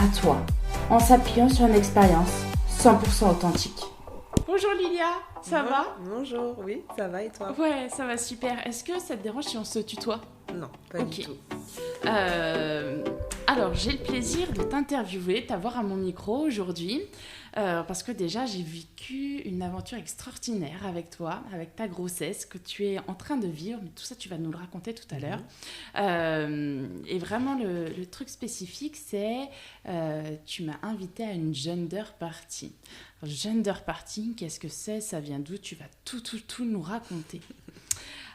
à toi, en s'appuyant sur une expérience 100% authentique. Bonjour Lilia, ça va? Bonjour, oui, ça va et toi? Ouais, ça va super. Est-ce que ça te dérange si on se tutoie? Non, pas du tout. Alors, j'ai le plaisir de t'interviewer, t'avoir à mon micro aujourd'hui, parce que déjà, j'ai vécu une aventure extraordinaire avec toi, avec ta grossesse que tu es en train de vivre, mais tout ça, tu vas nous le raconter tout à l'heure. Et vraiment, le truc spécifique, c'est tu m'as invité à une gender party. Alors, gender party, qu'est-ce que c'est? Ça vient d'où? Tu vas tout nous raconter.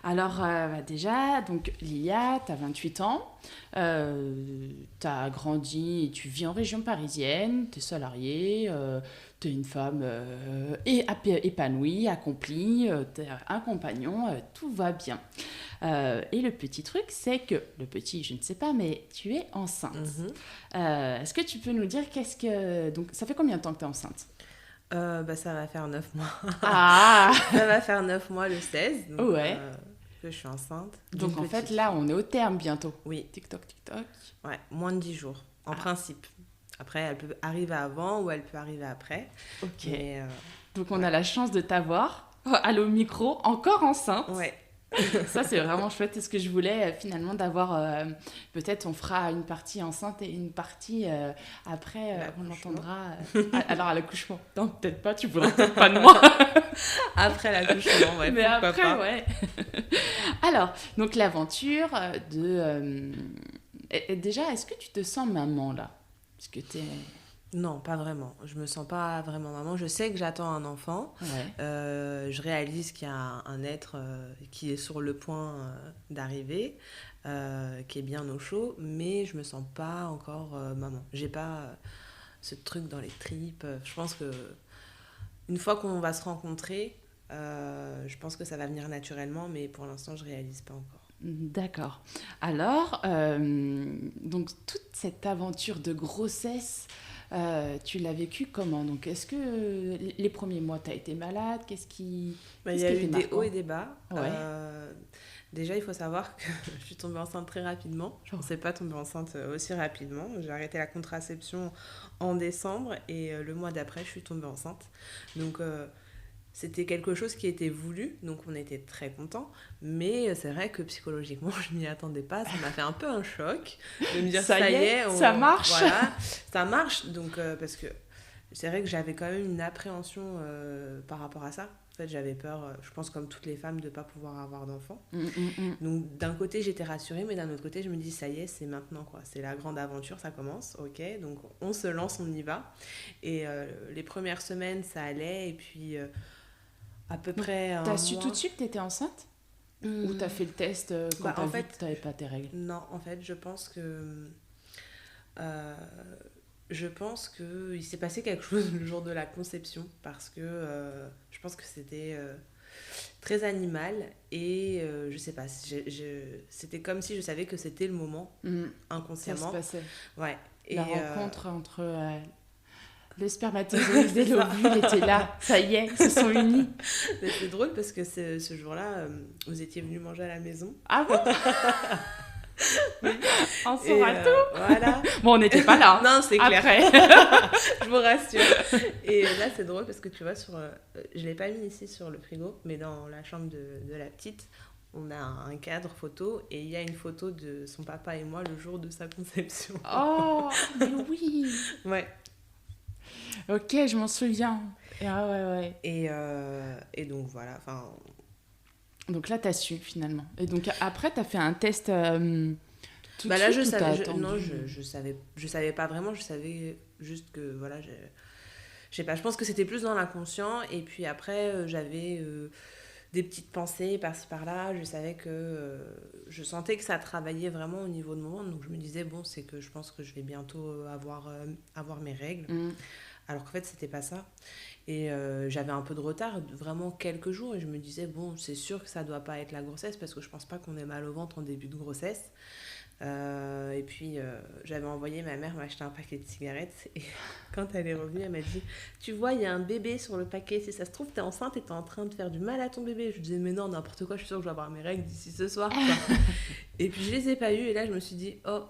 Alors déjà, donc Lilia, tu as 28 ans, tu as grandi et tu vis en région parisienne, tu es salariée, tu es une femme épanouie, accomplie, tu as un compagnon, tout va bien. Et le petit truc, c'est que, je ne sais pas, mais tu es enceinte. Est-ce que tu peux nous dire donc ça fait combien de temps que tu es enceinte? Ça va faire 9 mois. Ah Ça va faire 9 mois le 16, donc ouais. que je suis enceinte. Donc en fait, là, on est au terme bientôt. Oui. TikTok. Ouais, moins de 10 jours, en principe. Après, elle peut arriver avant ou elle peut arriver après. Ok. Mais, donc on a la chance de t'avoir à l'eau micro, encore enceinte. Ouais. Ça, c'est vraiment chouette. C'est ce que je voulais finalement d'avoir. Peut-être on fera une partie enceinte et une partie après, on l'entendra. Alors à l'accouchement. Non, peut-être pas, tu voudras peut-être pas de moi. Après l'accouchement, ouais. Mais pourquoi après, pas. ouais. Alors, donc l'aventure de. Déjà, est-ce que tu te sens maman là? Parce que t'es. Non, pas vraiment. Je me sens pas vraiment maman. Je sais que j'attends un enfant. Ouais. Je réalise qu'il y a un être qui est sur le point d'arriver, qui est bien au chaud, mais je me sens pas encore maman. J'ai pas ce truc dans les tripes. Je pense que une fois qu'on va se rencontrer, je pense que ça va venir naturellement, mais pour l'instant, je réalise pas encore. D'accord. Alors, donc toute cette aventure de grossesse, tu l'as vécue comment? Donc, est-ce que les premiers mois, tu as été malade? Il y a eu des hauts et des bas. Ouais. Déjà, il faut savoir que je suis tombée enceinte très rapidement. Je ne pensais pas tomber enceinte aussi rapidement. J'ai arrêté la contraception en décembre et le mois d'après, je suis tombée enceinte. Donc, c'était quelque chose qui était voulu, donc on était très contents. Mais c'est vrai que psychologiquement, je m'y attendais pas. Ça m'a fait un peu un choc de me dire ça y est, ça marche. Voilà, ça marche. Donc, parce que c'est vrai que j'avais quand même une appréhension par rapport à ça. En fait, j'avais peur, je pense comme toutes les femmes, de ne pas pouvoir avoir d'enfants. Donc d'un côté, j'étais rassurée, mais d'un autre côté, je me dis ça y est, c'est maintenant, quoi. C'est la grande aventure, ça commence, ok. Donc on se lance, on y va. Et les premières semaines, ça allait. Et puis à peu près un T'as su mois... tout de suite que t'étais enceinte? Ou t'as fait le test quand t'as vu que t'avais pas tes règles? Non, en fait, je pense que... il s'est passé quelque chose le jour de la conception parce que je pense que c'était très animal et je sais pas, c'était comme si je savais que c'était le moment inconsciemment. Ça se passait. Ouais. La rencontre entre le spermatozoïde et l'ovule était là. Ça y est, ils se sont unis. C'est drôle parce que ce jour-là, vous étiez venus manger à la maison. Ah bon? On saura tout. Voilà. Bon, on n'était pas là. Non, c'est clair. Après. Je vous rassure. Et là, c'est drôle parce que tu vois, je l'ai pas mis ici sur le frigo, mais dans la chambre de la petite, on a un cadre photo et il y a une photo de son papa et moi le jour de sa conception. Oh, mais oui. Ouais. Ok, je m'en souviens. Ah ouais. Et donc voilà, enfin... Donc là, t'as su finalement. Et donc après, t'as fait un test tout de là, suite, je savais pas vraiment, je savais juste que voilà, je sais pas, je pense que c'était plus dans l'inconscient. Et puis après, j'avais des petites pensées par-ci par-là. Je savais que je sentais que ça travaillait vraiment au niveau de mon ventre. Donc je me disais, bon, c'est que je pense que je vais bientôt avoir mes règles. Alors qu'en fait, c'était pas ça. Et j'avais un peu de retard, vraiment quelques jours. Et je me disais, bon, c'est sûr que ça doit pas être la grossesse parce que je pense pas qu'on ait mal au ventre en début de grossesse. Et puis, j'avais envoyé ma mère m'acheter un paquet de cigarettes. Et quand elle est revenue, elle m'a dit, tu vois, il y a un bébé sur le paquet. Si ça se trouve, t'es enceinte et t'es en train de faire du mal à ton bébé. Je lui disais, mais non, n'importe quoi, je suis sûre que je vais avoir mes règles d'ici ce soir, quoi. Et puis, je les ai pas eues. Et là, je me suis dit, oh,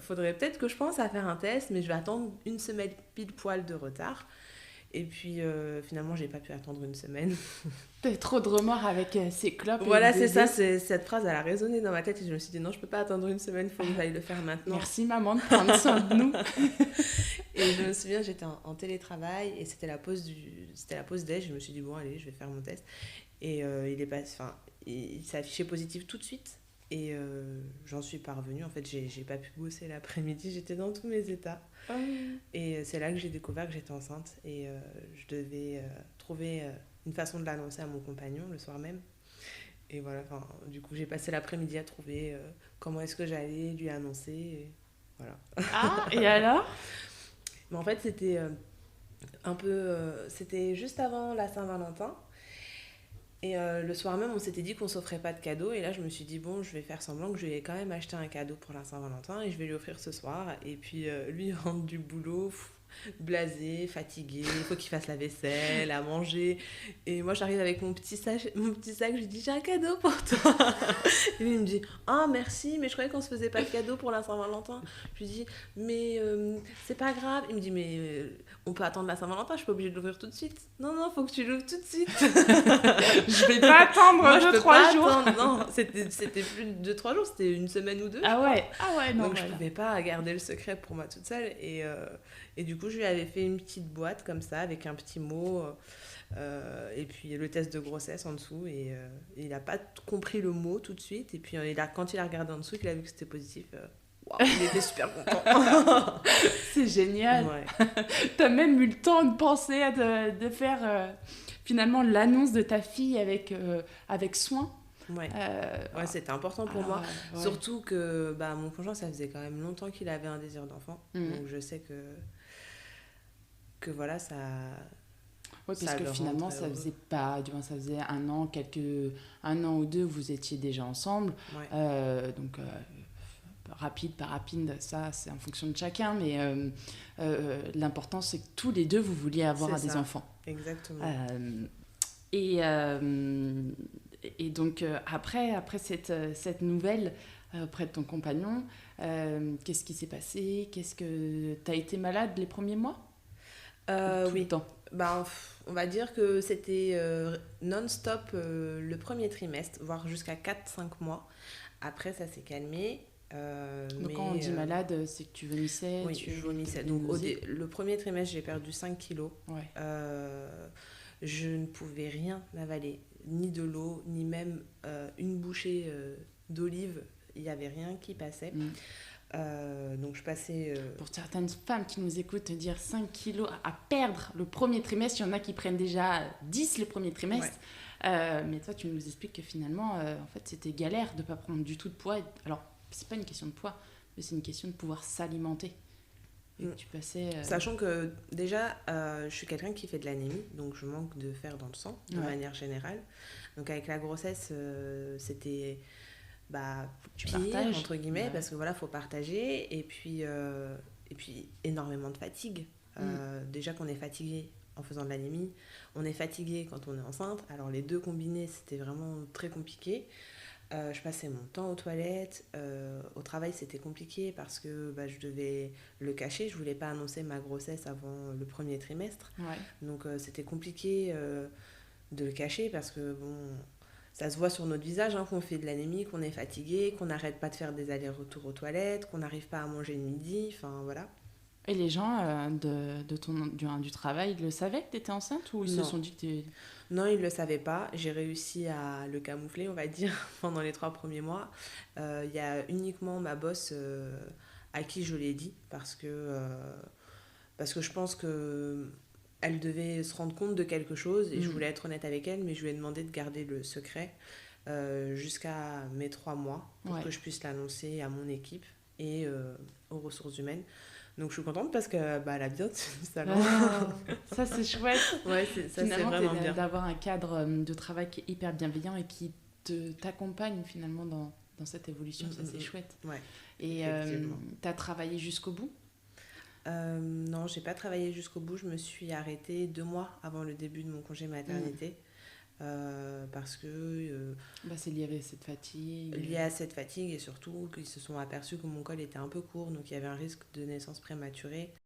faudrait peut-être que je pense à faire un test, mais je vais attendre une semaine pile poil de retard. Et puis finalement, j'ai pas pu attendre une semaine. T'as trop de remords avec ces clopes. Voilà, c'est ça, cette phrase, elle a résonné dans ma tête et je me suis dit non, je peux pas attendre une semaine, il faut que j'aille le faire maintenant. Merci maman de prendre soin de nous. Et je me souviens, j'étais en télétravail et c'était la pause déj, je me suis dit bon, allez, je vais faire mon test. Et il s'est affiché positif tout de suite. Et j'en suis parvenue. En fait, j'ai pas pu bosser l'après-midi. J'étais dans tous mes états. Et c'est là que j'ai découvert que j'étais enceinte. Et je devais trouver une façon de l'annoncer à mon compagnon le soir même. Et voilà, du coup, j'ai passé l'après-midi à trouver comment est-ce que j'allais lui annoncer. Et voilà. Ah, et alors? Mais en fait, c'était c'était juste avant la Saint-Valentin. Et le soir même, on s'était dit qu'on s'offrait pas de cadeau. Et là, je me suis dit, bon, je vais faire semblant que je vais quand même acheter un cadeau pour la Saint-Valentin et je vais lui offrir ce soir. Et puis, lui, il rentre du boulot, blasé, fatigué, il faut qu'il fasse la vaisselle, à manger. Et moi, j'arrive avec mon petit sac, je lui dis, j'ai un cadeau pour toi. Et lui, il me dit, ah, merci, mais je croyais qu'on se faisait pas de cadeau pour la Saint-Valentin. Je lui dis, mais c'est pas grave. Il me dit, mais on peut attendre la Saint-Valentin, je suis pas obligée de l'ouvrir tout de suite. Non, faut que tu l'ouvres tout de suite. Je vais pas attendre 2-3 jours. Non, c'était plus de 3 jours, c'était une semaine ou 2. Ah ouais, non. Donc je pouvais pas garder le secret pour moi toute seule. Et du coup, je lui avais fait une petite boîte comme ça, avec un petit mot, et puis le test de grossesse en dessous. Et il a pas compris le mot tout de suite. Et puis quand il a regardé en dessous, qu'il a vu que c'était positif, il était super content. C'est génial. Ouais. T'as même eu le temps de penser de faire finalement l'annonce de ta fille avec soin. Ouais, c'était important pour moi. Ouais. Surtout que mon conjoint, ça faisait quand même longtemps qu'il avait un désir d'enfant. Donc je sais que voilà, ça... Oui, parce que finalement, ça faisait pas... ça faisait un an ou deux, vous étiez déjà ensemble. Ouais. Donc... rapide, pas rapide, ça c'est en fonction de chacun, mais l'important c'est que tous les deux vous vouliez avoir des enfants. Exactement. Et donc après cette nouvelle auprès de ton compagnon, qu'est-ce qui s'est passé? T'as été malade les premiers mois? Oui. Le temps. On va dire que c'était non-stop le premier trimestre, voire jusqu'à 4-5 mois. Après ça s'est calmé. Donc quand on dit malade, c'est que tu vomissais? Oui, je vomissais. Donc le premier trimestre, j'ai perdu 5 kilos. Ouais. Je ne pouvais rien avaler, ni de l'eau, ni même une bouchée d'olive. Il n'y avait rien qui passait. Donc je passais... Pour certaines femmes qui nous écoutent, te dire 5 kilos à perdre le premier trimestre, il y en a qui prennent déjà 10 le premier trimestre. Ouais. Mais toi, tu nous expliques que finalement, en fait, c'était galère de ne pas prendre du tout de poids. Alors, c'est pas une question de poids, mais c'est une question de pouvoir s'alimenter. Et tu passais... Sachant que déjà, je suis quelqu'un qui fait de l'anémie, donc je manque de fer dans le sang, de manière générale. Donc avec la grossesse, c'était pire, entre guillemets, parce que voilà, faut partager. Et puis énormément de fatigue. Déjà qu'on est fatigué en faisant de l'anémie, on est fatigué quand on est enceinte. Alors les deux combinés, c'était vraiment très compliqué. Je passais mon temps aux toilettes. Au travail, c'était compliqué parce que je devais le cacher. Je ne voulais pas annoncer ma grossesse avant le premier trimestre. Ouais. Donc, c'était compliqué de le cacher parce que, ça se voit sur notre visage qu'on fait de l'anémie, qu'on est fatigué, qu'on n'arrête pas de faire des allers-retours aux toilettes, qu'on n'arrive pas à manger le midi. Enfin, voilà. Et les gens du travail, ils le savaient que tu étais enceinte ou ils se sont dit que tu... Non, ils ne le savaient pas. J'ai réussi à le camoufler, on va dire, pendant les 3 premiers mois. Y a uniquement ma boss à qui je l'ai dit parce que je pense qu'elle devait se rendre compte de quelque chose et je voulais être honnête avec elle, mais je lui ai demandé de garder le secret jusqu'à mes 3 mois pour que je puisse l'annoncer à mon équipe et aux ressources humaines. Donc je suis contente parce que elle a bien tenu ça. Ça c'est chouette. Ouais, ça c'est vraiment bien. D'avoir un cadre de travail qui est hyper bienveillant et qui t'accompagne finalement dans cette évolution, ça c'est chouette. Ouais. Et t'as travaillé jusqu'au bout? Non, j'ai pas travaillé jusqu'au bout. Je me suis arrêtée 2 mois avant le début de mon congé maternité. parce que C'est lié à cette fatigue. lié à cette fatigue et surtout qu'ils se sont aperçus que mon col était un peu court, donc il y avait un risque de naissance prématurée.